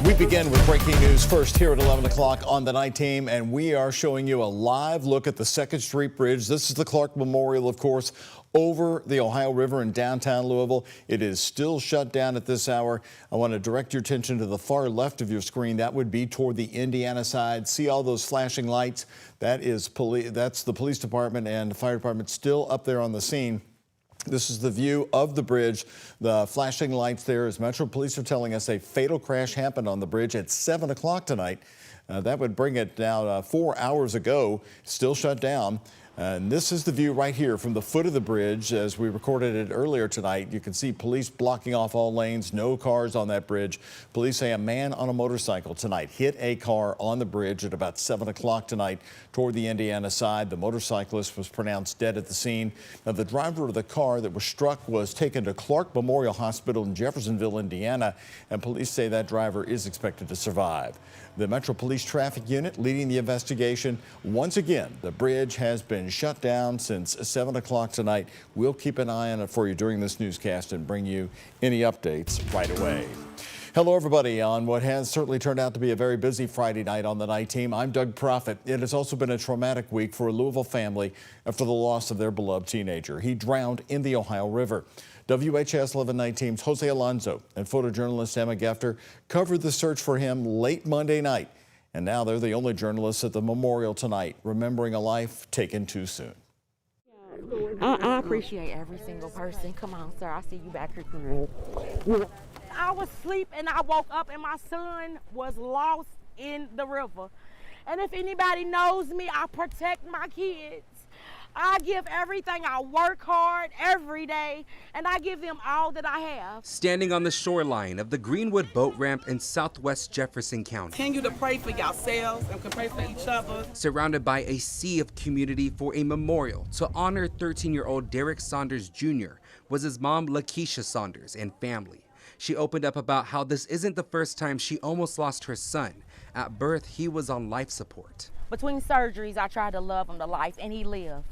We begin with breaking news first here at 11 o'clock on the night team, and we are showing you a live look at the 2nd Street Bridge. This is the Clark Memorial, of course, over the Ohio River in downtown Louisville. It is still shut down at this hour. I want to direct your attention to the far left of your screen. That would be toward the Indiana side. See all those flashing lights? That's the police department and the fire department still up there on the scene. This is the view of the bridge. The flashing lights there, as Metro Police are telling us, a fatal crash happened on the bridge at 7 o'clock tonight. That would bring it down 4 hours ago, still shut down. And this is the view right here from the foot of the bridge. As we recorded it earlier tonight, you can see police blocking off all lanes, no cars on that bridge. Police say a man on a motorcycle tonight hit a car on the bridge at about 7 o'clock tonight toward the Indiana side. The motorcyclist was pronounced dead at the scene. Now, the driver of the car that was struck was taken to Clark Memorial Hospital in Jeffersonville, Indiana, and police say that driver is expected to survive. The Metro Police Traffic Unit leading the investigation. Once again, the bridge has been shut down since 7 o'clock tonight. We'll keep an eye on it for you during this newscast and bring you any updates right away. Hello, everybody, on what has certainly turned out to be a very busy Friday night on the night team. I'm Doug Proffitt. It has also been a traumatic week for a Louisville family after the loss of their beloved teenager. He drowned in the Ohio River. WHAS11 night team's Jose Alonso and photojournalist Emma Gefter covered the search for him late Monday night. And now they're the only journalists at the memorial tonight, remembering a life taken too soon. I appreciate every single person. Come on, sir. I see you back here. I was asleep and I woke up and my son was lost in the river. And if anybody knows me, I protect my kids. I give everything. I work hard every day, and I give them all that I have. Standing on the shoreline of the Greenwood boat ramp in southwest Jefferson County. Continue to pray for yourselves and pray for each other. Surrounded by a sea of community for a memorial to honor 13-year-old Derek Saunders Jr. was his mom, Lakeisha Saunders, and family. She opened up about how this isn't the first time she almost lost her son. At birth, he was on life support. Between surgeries, I tried to love him to life, and he lived.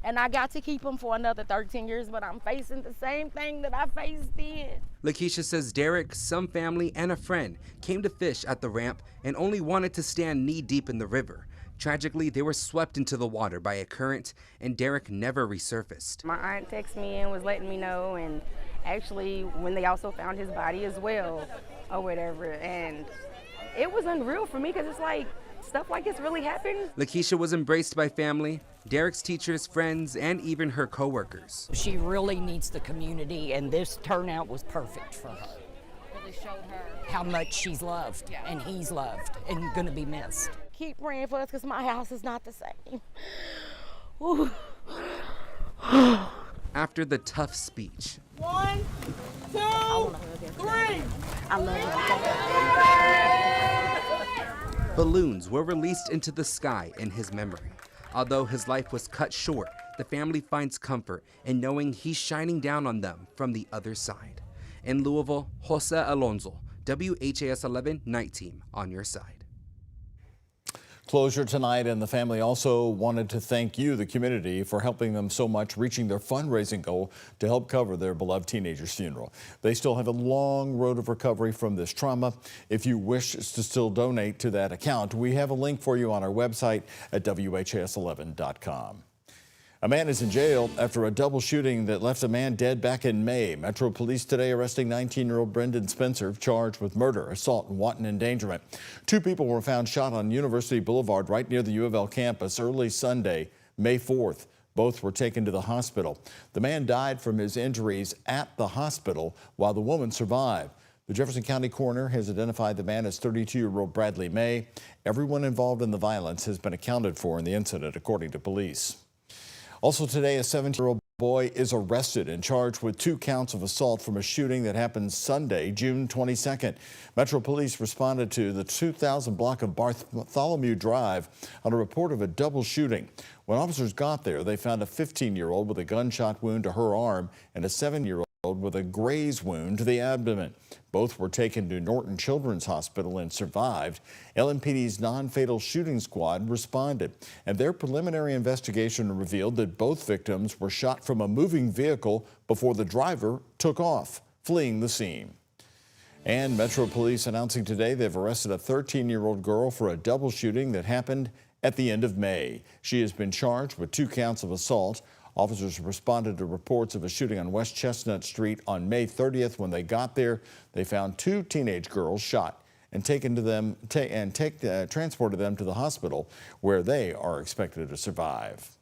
And I got to keep him for another 13 years, but I'm facing the same thing that I faced then. Lakeisha says Derek, some family, and a friend came to fish at the ramp and only wanted to stand knee-deep in the river. Tragically, they were swept into the water by a current, and Derek never resurfaced. My aunt texted me and was letting me know, and actually when they also found his body as well, or whatever, and it was unreal for me because it's like, stuff like this really happens. Lakeisha was embraced by family, Derek's teachers, friends, and even her co-workers. She really needs the community, and this turnout was perfect for her. It showed her how much she's loved, and he's loved, and going to be missed. Keep praying for us because my house is not the same. Ooh. After the tough speech. 1, 2, 3. I love you. Balloons were released into the sky in his memory. Although his life was cut short, the family finds comfort in knowing he's shining down on them from the other side. In Louisville, Jose Alonso, WHAS 11 Night Team on your side. Closure tonight, and the family also wanted to thank you, the community, for helping them so much, reaching their fundraising goal to help cover their beloved teenager's funeral. They still have a long road of recovery from this trauma. If you wish to still donate to that account, we have a link for you on our website at WHAS11.com. A man is in jail after a double shooting that left a man dead back in May. Metro Police today arresting 19-year-old Brendan Spencer, charged with murder, assault, and wanton endangerment. 2 people were found shot on University Boulevard right near the U of L campus early Sunday, May 4th. Both were taken to the hospital. The man died from his injuries at the hospital while the woman survived. The Jefferson County coroner has identified the man as 32-year-old Bradley May. Everyone involved in the violence has been accounted for in the incident, according to police. Also today, a 17-year-old boy is arrested and charged with 2 counts of assault from a shooting that happened Sunday, June 22nd. Metro Police responded to the 2000 block of Bartholomew Drive on a report of a double shooting. When officers got there, they found a 15-year-old with a gunshot wound to her arm and a 7-year-old with a graze wound to the abdomen. Both were taken to Norton Children's Hospital and survived. LMPD's non-fatal shooting squad responded, and their preliminary investigation revealed that both victims were shot from a moving vehicle before the driver took off, fleeing the scene. And Metro Police announcing today they've arrested a 13-year-old girl for a double shooting that happened at the end of May. She has been charged with 2 counts of assault. Officers responded to reports of a shooting on West Chestnut Street on May 30th. When they got there, they found 2 teenage girls shot and transported them to the hospital, where they are expected to survive.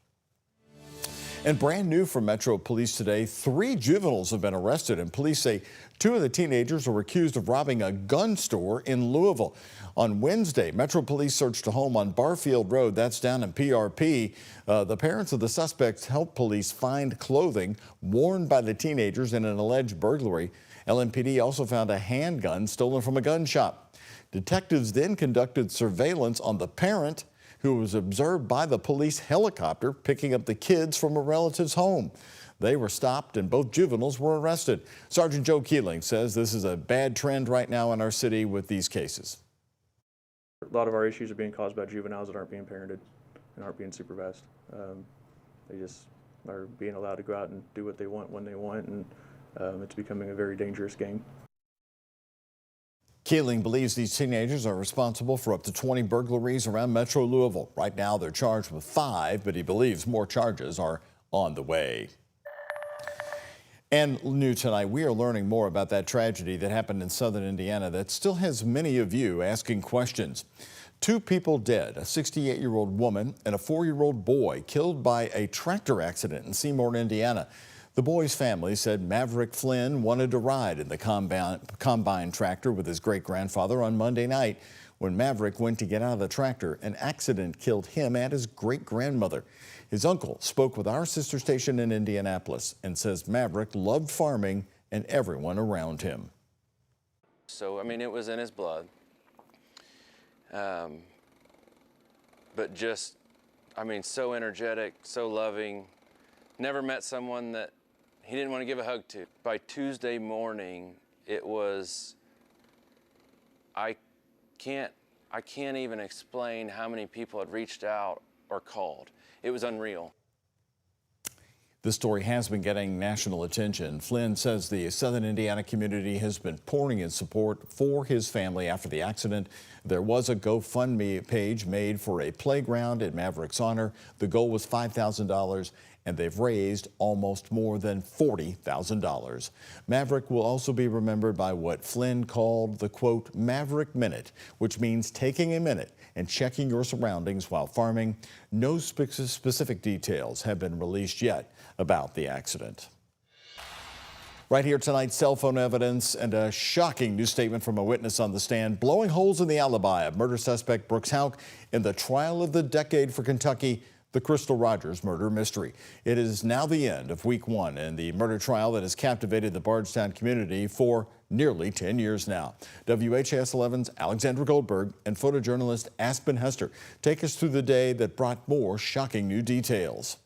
And brand new from Metro Police today, 3 juveniles have been arrested, and police say 2 of the teenagers are accused of robbing a gun store in Louisville. On Wednesday, Metro Police searched a home on Barfield Road, that's down in PRP. The parents of the suspects helped police find clothing worn by the teenagers in an alleged burglary. LMPD also found a handgun stolen from a gun shop. Detectives then conducted surveillance on the parent, who was observed by the police helicopter picking up the kids from a relative's home. They were stopped and both juveniles were arrested. Sergeant Joe Keeling says this is a bad trend right now in our city with these cases. A lot of our issues are being caused by juveniles that aren't being parented and aren't being supervised. They just are being allowed to go out and do what they want when they want, and it's becoming a very dangerous game. Keeling believes these teenagers are responsible for up to 20 burglaries around Metro Louisville. Right now, they're charged with 5, but he believes more charges are on the way. And new tonight, we are learning more about that tragedy that happened in southern Indiana that still has many of you asking questions. 2 people dead, a 68-year-old woman and a 4-year-old boy killed by a tractor accident in Seymour, Indiana. The boy's family said Maverick Flynn wanted to ride in the combine tractor with his great-grandfather on Monday night. When Maverick went to get out of the tractor, an accident killed him and his great-grandmother. His uncle spoke with our sister station in Indianapolis and says Maverick loved farming and everyone around him. So, I mean, it was in his blood. But just, I mean, so energetic, so loving. Never met someone that he didn't want to give a hug to. By Tuesday morning, it was, I can't even explain how many people had reached out or called. It was unreal. This story has been getting national attention. Flynn says the Southern Indiana community has been pouring in support for his family after the accident. There was a GoFundMe page made for a playground in Maverick's honor. The goal was $5,000, and they've raised almost more than $40,000. Maverick will also be remembered by what Flynn called the, quote, Maverick Minute, which means taking a minute and checking your surroundings while farming. No specific details have been released yet about the accident. Right here tonight, cell phone evidence and a shocking new statement from a witness on the stand, blowing holes in the alibi of murder suspect Brooks Houck in the trial of the decade for Kentucky, the Crystal Rogers murder mystery. It is now the end of week 1 in the murder trial that has captivated the Bardstown community for nearly 10 years now. WHAS11's Alexandra Goldberg and photojournalist Aspen Hester take us through the day that brought more shocking new details.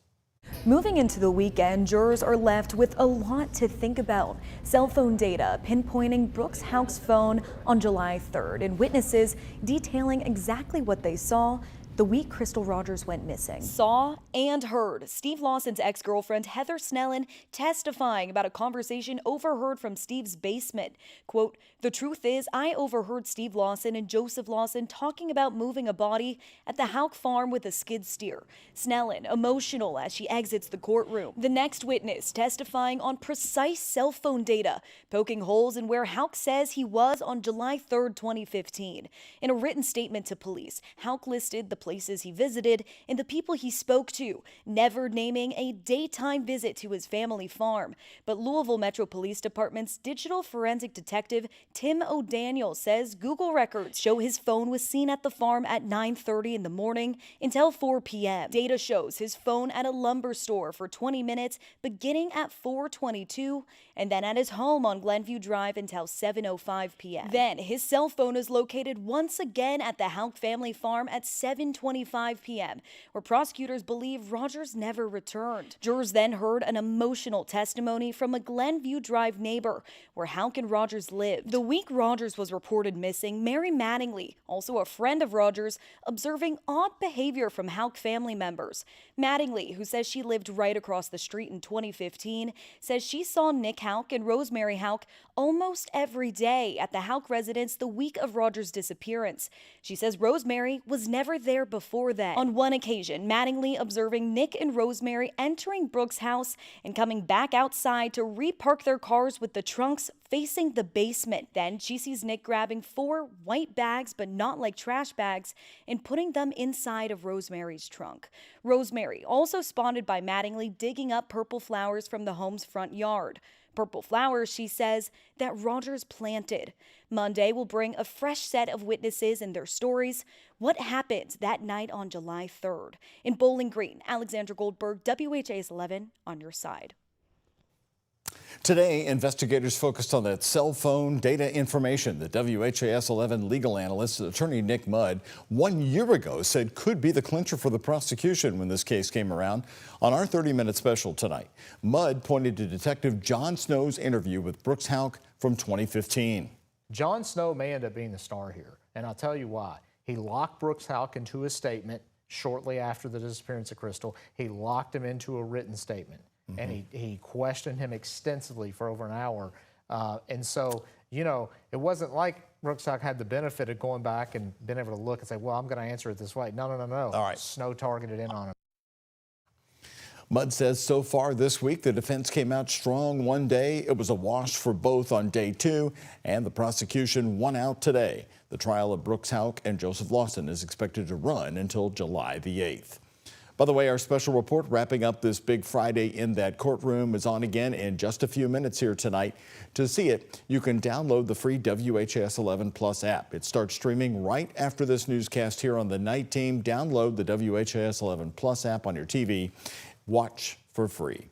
Moving into the weekend, jurors are left with a lot to think about. Cell phone data pinpointing Brooks Houck's phone on July 3rd and witnesses detailing exactly what they saw the week Crystal Rogers went missing. Saw and heard Steve Lawson's ex-girlfriend Heather Snellen testifying about a conversation overheard from Steve's basement. Quote, "The truth is, I overheard Steve Lawson and Joseph Lawson talking about moving a body at the Houck farm with a skid steer." Snellen emotional as she exits the courtroom. The next witness testifying on precise cell phone data, poking holes in where Houck says he was on July 3rd, 2015. In a written statement to police, Houck listed the places he visited and the people he spoke to, never naming a daytime visit to his family farm. But Louisville Metro Police Department's digital forensic detective Tim O'Daniel says Google records show his phone was seen at the farm at 9:30 in the morning until 4 p.m. Data shows his phone at a lumber store for 20 minutes beginning at 4:22 and then at his home on Glenview Drive until 7:05 p.m. Then his cell phone is located once again at the Houck family farm at 7 10:25 p.m., where prosecutors believe Rogers never returned. Jurors then heard an emotional testimony from a Glenview Drive neighbor where Houck and Rogers lived. The week Rogers was reported missing, Mary Mattingly, also a friend of Rogers, observing odd behavior from Houck family members. Mattingly, who says she lived right across the street in 2015, says she saw Nick Houck and Rosemary Houck almost every day at the Houck residence the week of Rogers' disappearance. She says Rosemary was never there before then. On one occasion, Mattingly observing Nick and Rosemary entering Brooks' house and coming back outside to repark their cars with the trunks facing the basement. Then she sees Nick grabbing 4 white bags, but not like trash bags, and putting them inside of Rosemary's trunk. Rosemary also spotted by Mattingly digging up purple flowers from the home's front yard. Purple flowers, she says, that Rogers planted. Monday will bring a fresh set of witnesses and their stories. What happened that night on July 3rd? In Bowling Green, Alexandra Goldberg, WHAS11, on your side. Today, investigators focused on that cell phone data information that WHAS11 legal analyst, attorney Nick Mudd, 1 year ago said could be the clincher for the prosecution when this case came around. On our 30-minute special tonight, Mudd pointed to Detective John Snow's interview with Brooks Houck from 2015. John Snow may end up being the star here, and I'll tell you why. He locked Brooks Houck into a statement shortly after the disappearance of Crystal. He locked him into a written statement. And he questioned him extensively for over an hour. And so, you know, it wasn't like Brooks Houck had the benefit of going back and being able to look and say, well, I'm going to answer it this way. No. All right. Snow targeted in on him. Mudd says so far this week, the defense came out strong one day. It was a wash for both on day 2, and the prosecution won out today. The trial of Brooks Houck and Joseph Lawson is expected to run until July the 8th. By the way, our special report wrapping up this big Friday in that courtroom is on again in just a few minutes here tonight. To see it, you can download the free WHAS11 Plus app. It starts streaming right after this newscast here on the night team. Download the WHAS11 Plus app on your TV. Watch for free.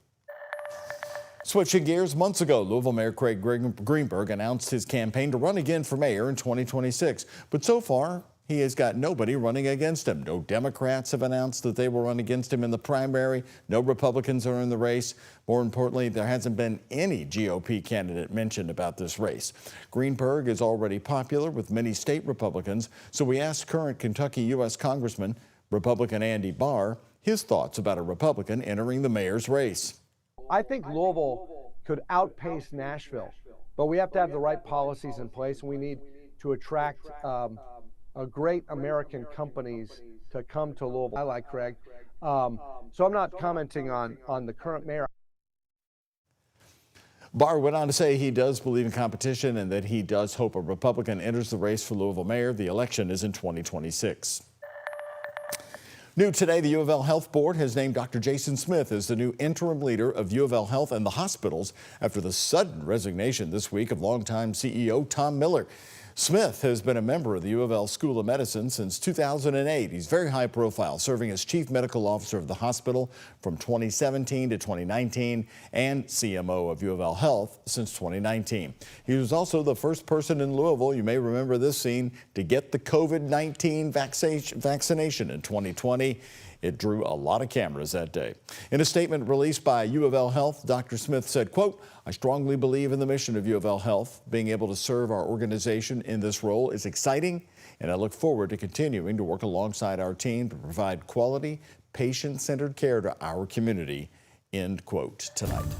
Switching gears, months ago, Louisville Mayor Craig Greenberg announced his campaign to run again for mayor in 2026. But so far, he has got nobody running against him. No Democrats have announced that they will run against him in the primary. No Republicans are in the race. More importantly, there hasn't been any GOP candidate mentioned about this race. Greenberg is already popular with many state Republicans, so we asked current Kentucky U.S. Congressman, Republican Andy Barr, his thoughts about a Republican entering the mayor's race. I think Louisville could outpace Nashville, but we have to have the right policies in place, and we need to attract great American companies to come to Louisville. I like Craig. So I'm not commenting on the current mayor. Barr went on to say he does believe in competition and that he does hope a Republican enters the race for Louisville mayor. The election is in 2026. New today, the U of L Health Board has named Dr. Jason Smith as the new interim leader of U of L Health and the hospitals after the sudden resignation this week of longtime CEO Tom Miller. Smith has been a member of the U of L School of Medicine since 2008. He's very high profile, serving as chief medical officer of the hospital from 2017 to 2019 and CMO of U of L Health since 2019. He was also the first person in Louisville, you may remember this scene, to get the COVID-19 vaccination in 2020. It drew a lot of cameras that day. In a statement released by U of L Health, Dr. Smith said, quote, I strongly believe in the mission of U of L Health. Being able to serve our organization in this role is exciting, and I look forward to continuing to work alongside our team to provide quality, patient-centered care to our community, end quote, tonight.